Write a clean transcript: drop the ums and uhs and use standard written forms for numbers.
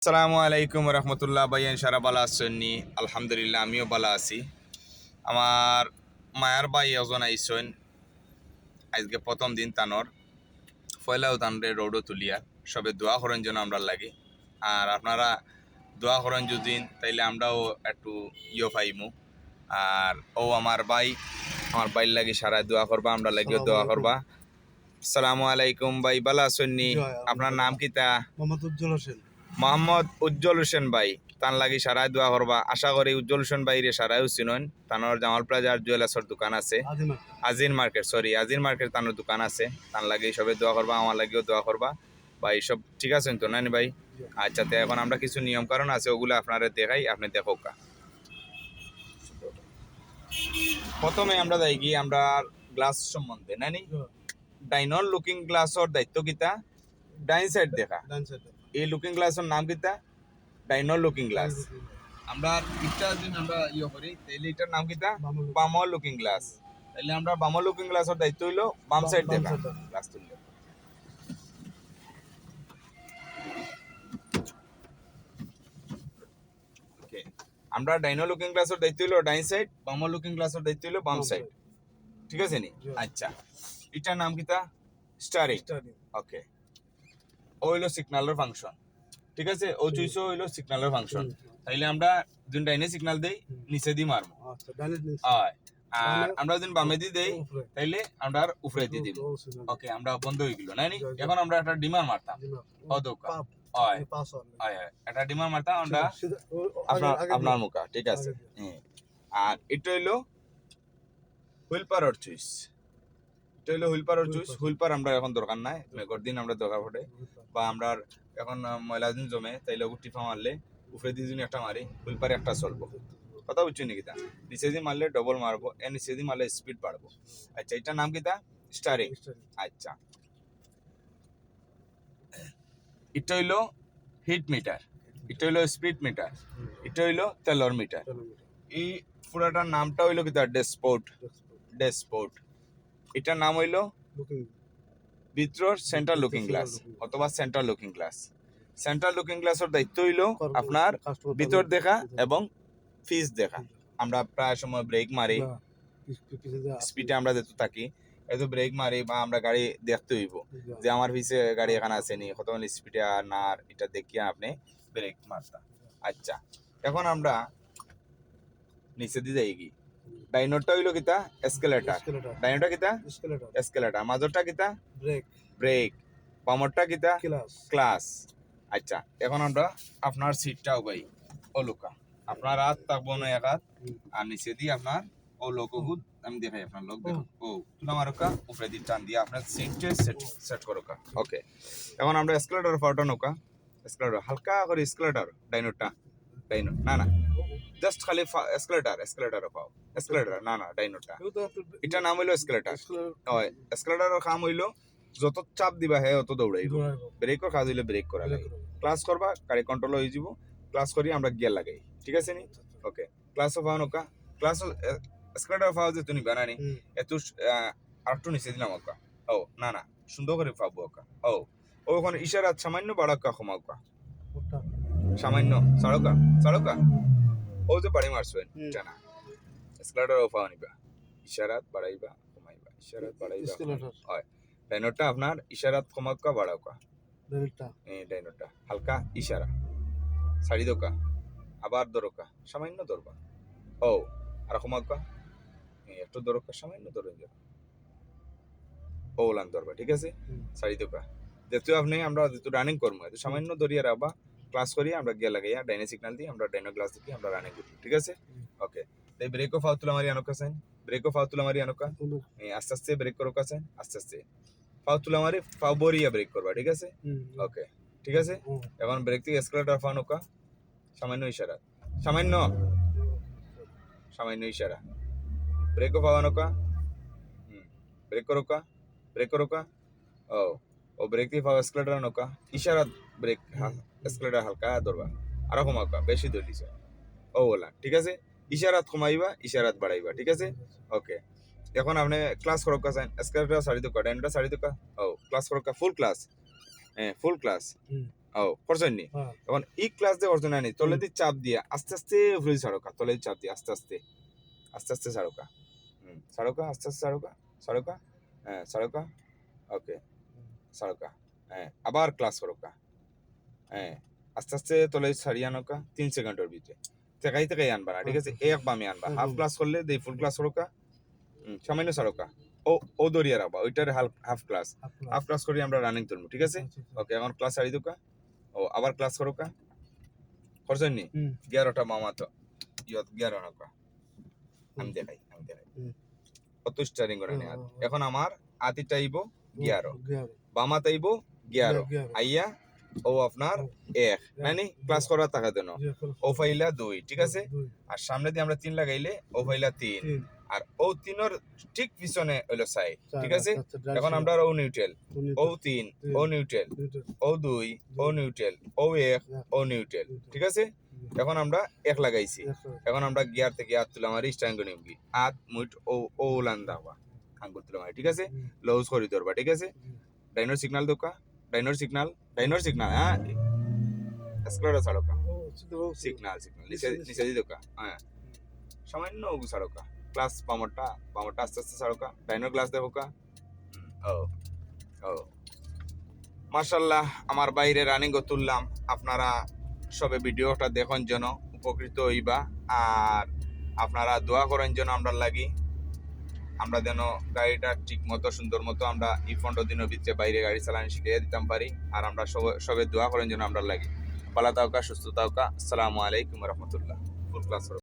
আসসালামু আলাইকুম রহমতুল্লাহ ভাইয়ান সারা বালা আসছেননি আলহামদুলিল্লাহ আমিও বালা আছি আমার মায়ার ভাই এজন আইসন আজকে প্রথম দিন তানোর ফয়লাও তানরে রৌডো তুলিয়া সবে দোয়া করেন যেন আমরা লাগি আর আপনারা দোয়া করেন যদি তাইলে আমরাও একটু পাইমু আর আমার বাইর লাগি সারা দোয়া করবা আমরা লাগিও দোয়া করবা। আসসালামু আলাইকুম ভাই বালা আসছেননি আপনার নাম কিতা? মোহাম্মদ উজ্জ্বল হোসেন। মোহাম্মদ উজ্জ্বল হোসেন ভাই তান লাগি সারাই দোয়া করবা। আশা করি উজ্জ্বল হোসেন ভাই রে সারাই চিনন। তানোর জামাল প্লাজার জুয়েলার্সের দোকান আছে, আজির মার্কেট তানোর দোকান আছে। তান লাগি সবে দোয়া করবা, আমার লাগিও দোয়া করবা ভাই। সব ঠিক আছেন তো নানি ভাই? আচ্ছা, তো এখন আমরা কিছু নিয়ম কারণ আছে ওগুলো আপনারা দেখাই, আপনি দেখো কা। প্রথমে আমরা যাই কি আমরা গ্লাস সম্বন্ধে নানি ডাইনর লুকিং গ্লাসর দায়িত্ব কিতা? ডাইন সাইড দেখা। এই লুকিং গ্লাসের নাম কিতা? ডাইনর লুকিং গ্লাস। আমরা এটা যদি আমরা করি তাহলে এটার নাম কিতা? বামর লুকিং গ্লাস। তাহলে আমরা বামর লুকিং গ্লাসের দায়িত্ব হইলো বাম সাইড দেখা গ্লাস তুললে। ওকে, আমরা ডাইনর লুকিং গ্লাসের দায়িত্ব হইলো ডাইন সাইড, বামর লুকিং গ্লাসের দায়িত্ব হইলো বাম সাইড। ঠিক আছে নি? আচ্ছা, এটার নাম কিতা? স্টারিং। ওকে, ও হইলো সিগন্যালের ফাংশন। ঠিক আছে, ও চুইসো হইলো সিগন্যালের ফাংশন। তাইলে আমরা যখন ডাইনে সিগন্যাল দেই নিচে দি মারবো। আর আমরা যখন বামে দি দেই তাইলে আমরা উপরে দিয়ে দিব। ওকে, আমরা বন্ধ হয়ে গেল নাইনি। এখন আমরা একটা ডিমার মারতাম অদৌকা একটা ডিমার মারতাম আমরা আপনার মুখা। ঠিক আছে, আর এটা হইলো হুইল পাওয়ার চুইস। এটা হইলো হুইল পাওয়ার চুইস। হুইল পাওয়ার আমরা এখন দরকার নাই, মেঘর দিন আমরা দরকার পড়ে বা আমরা এখন ময়লা দিন জমে তাইলে টিফা মারলে উপরে দিয়ে একটা মারি, হুইল পারে একটা চলবো। কথা বুঝছি নাকি? তা নিচে দিয়ে মারলে ডবল মারবো, এর নিচে দিয়ে মারলে স্পিড বাড়বো। আচ্ছা, এটার নাম কিতা? স্টারিং। আচ্ছা, এটা হইলো হিট মিটার, এটা হইলো স্পিড মিটার, এটা হইলো তেলর মিটার। এই পুরাটার নামটা হইলো কিতা? ডেসপোর্ট। এটার নাম হইলো ভিতর সেন্টার লুকিং গ্লাস অথবা centre looking glass. Centre looking গ্লাসের দায়িত্ব হইলো আপনার ভিতর দেখা এবং ফিস দেখা। আমরা প্রায় সময় ব্রেক মারি, স্পিডে আমরা যেতে থাকি, এত ব্রেক মারি বা আমরা গাড়ি দেখতে হইব যে আমার পিছে গাড়ি এখানে আছে নি, কত স্পিডে আর না, এটা দেখিয়া আপনি ব্রেক মারতা। আচ্ছা, এখন আমরা নিচে দিয়ে যাই কি? ডাইনোটা হইলো কিতা? এসকেলেটার। ডাইনোটা কিতা? এসকেলেটার। মাঝরটা কিতা? ব্রেক। বামরটা কিতা? ক্লাস। আচ্ছা, এখন আমরা আপনার সিটটাও পাই ওলুকা। আপনার হাত থাকবো না এক হাত, আর নিচে দিয়ে আপনার ও লোকগুদ আমি দেখাই আপনার লোক দেখো। ও তুলা মারোকা উপরে দিয়ে টান দিয়ে আপনার সিটে সেট করোকা। ওকে, এখন আমরা এসকেলেটর পাওয়াটা নৌকা। এসকেলেটর হালকা করে এসকেলেটর ডাইনোটা না জাস্ট খালি এসকেলেটর পাও। এসকেলেটর না ডাইনোটা, এটা নাম হইলো এসকেলেটর। হয়, এসকেলেটরের কাম হইলো যত চাপ দিবা হে অত দৌড়াইব। ব্রেকর কাজ হইলে ব্রেক করা লাগে। ক্লাস করবা, গাড়ি কন্ট্রোল হয়ে যাব। ক্লাস করি আমরা গিয়ার লাগাই। ঠিক আছে নি? ওকে, ক্লাস পাও নৌকা। ক্লাস এসকেলেটর পাও যে তুমি বানানি এত আর একটু নিচে দিলাম ওকা। ও না সুন্দর করে পাবো ওকা। ও ওখানে ইশারা সামান্য বাড়াকা কমাওকা, সামান্য সাড়কা ও যে বাড়ি মারছেন জানা। এসকেলেটর পাও নিবা, ইশারাত বাড়াইবা কমাইবা, ইশারাত বাড়াইবা। হয়, ডাইনোটা আপনার ইশারাত কমাওকা বাড়াওকা। ডাইনোটা হালকা ইশারা ছাড়ি দোকা, আবার দরকা সামান্য ধরবা। ও আর কমাওকা একটু দরকা সামান্য ধরে যাবে। ও লান ধরবা। ঠিক আছে, ছাড়ি দোকা যেহেতু আপনি আমরা যেহেতু রানিং করবো এত সামান্য ধরিয়া রাখবা। ক্লাস করি আমরা গিয়া লাগাইয়া ডাইনে সিগন্যাল দিই, আমরা ডাইনো গ্লাস দিই, আমরা রানিং করি। ঠিক আছে, ওকে। তাই ব্রেকও ফাউতুলা মারি আনোকা সেন, ব্রেকও ফাউতুলা মারি আনোকা। আস্তে আস্তে ব্রেক করো কাছেন, আস্তে আস্তে ফাউতুলা মারি ফাউ বরিয়া ব্রেক করবা। ঠিক আছে, ওকে। ঠিক আছে, এখন ব্রেক থেকে এসকেলেটর ফাউনোকা সামান্য ইশারা, সামান্য ইশারা। ব্রেকও ফাওয়ানোকা, ব্রেক করোকা। ও ব্রেক দিয়ে ফাও এসকেলেটর আনোকা, ইশারা ব্রেক এসকেলেটর হালকা ধরবা, আরো কমাওকা, বেশি ধরিস ও ওলা। ঠিক আছে, ইশারাত কমাইবা, ইশারাত বাড়াইবা। ঠিক আছে, ওকে। এখন আপনি ক্লাস করোকা চান, এসকেলেটর সারি দোকা, ডাইনোটা সারি দোকা। ও ক্লাস করোকা, ফুল ক্লাস। ফুল ক্লাস ও করছেন নি হ্যাঁ এখন ই ক্লাস দিয়ে করছেন না নি তলে দিয়ে চাপ দিয়ে আস্তে আস্তে উপরে ছাড়োকা তলে দিয়ে চাপ দিয়ে আস্তে আস্তে আস্তে আস্তে ছাড়োকা ছাড়োকা আস্তে আস্তে ছাড়োকা ছাড়োকা হ্যাঁ ছাড়োকা ওকে ছাড়োকা হ্যাঁ আবার ক্লাস করোকা হ্যাঁ আস্তে আস্তে তলে ছাড়িয়ে আনোকা 3 সেকেন্ডের ভিতরে তেকাই তেকাই আনবা না ঠিক আছে এক বামে আনবা হাফ ক্লাস করলে দেই ফুল ক্লাস করোকা সামান্য ছাড়োকা ও দরিয়া রাখবা ওইটার হাফ ক্লাস হাফ ক্লাস করি আমরা রানিং তুলবো ঠিক আছে ওকে এখন ক্লাস ছাড়ি দোকা ও আবার ক্লাস করোকা করছেন নি 11টা মামা তো ইয়ত 11 নকা আমি দেখাই কত স্টারিং করে নি এখন আমার আতিটা আইব 11 বামা তাইব 11 আইয়া ও আপনার 1 মানে ক্লাস করা টাকা দেন ও ফাইলা 2 ঠিক আছে আর সামনে দিয়ে আমরা 3 লাগাইলে ও ফাইলা 3 আর ও 3 এর ঠিক পিছনে হলো সাইড ঠিক আছে এখন আমরা ও নিউট্রাল ও 3 ও নিউট্রাল ও 2 ও নিউট্রাল ও 1 ও নিউট্রাল ঠিক আছে এখন আমরা 1 লাগাইছি এখন আমরা গিয়ার থেকে হাত তুলে আমার স্ট্যান্ড নিবি হাত মুট ও লান্দাবা আঙ্গুল তুলে ঠিক আছে লউজ করি ধরবা ঠিক আছে ডাইনোর সিগন্যাল দোকা ডাইনোর সিগন্যাল হ্যাঁ এক্সপ্লোরার ছাড়োকা সিগন্যাল নিচে দি দোকা হ্যাঁ সামান্য ওগু ছাড়োকা ক্লাস বামরটা আস্তে আস্তে ছাড়োকা ডাইনোর ক্লাস দেবোকা ও মাশাআল্লাহ আমার বাইরে রানিং তুললাম আপনারা সবে ভিডিওটা দেখুন যেন উপকৃত হইবা আর আপনারা দোয়া করেন যেন আমরা লাগি আমরা যেন গাড়িটা ঠিক মতো সুন্দর মতো আমরা এই 15 দিনের ভিতরে বাইরে গাড়ি চালানো শিখিয়ে দিতাম পারি আর আমরা সবে দোয়া করেন যেন আমরা লাগি ভালো থাকা সুস্থ থাকা আসসালামু আলাইকুম রহমতুল্লাহ ফুল ক্লাস